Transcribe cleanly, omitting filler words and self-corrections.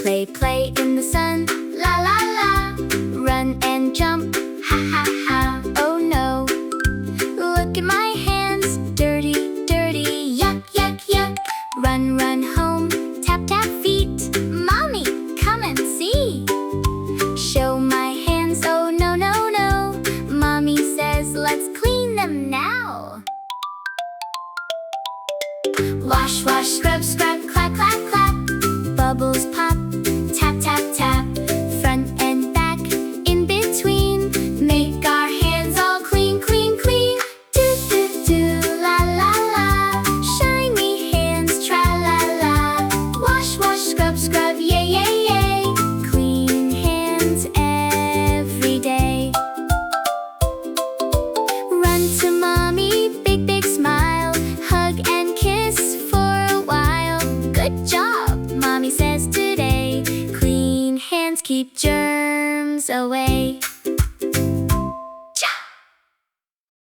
Play, play in the sun, la la la. Run and jump, ha ha ha. Oh no, look at my hands, dirty, dirty, yuck, yuck, yuck. Run, run home, tap, tap feet. Mommy, come and see. Show my hands, oh no, no, no. Mommy says let's clean them now. Wash, wash, scrub, scrub, clap, clap, clap. Bubbles pop, tap, tap, tap. Front and back, in between. Make our hands all clean, clean, clean. Do, do, do, la, la, la. Shiny hands, tra, la, la. Wash, wash, scrub, scrub, yay, yay, yay. Clean hands every day. Run to mommy, big, big smile. Hug and kiss for a while. Good job, mommy says today. Clean hands keep germs away.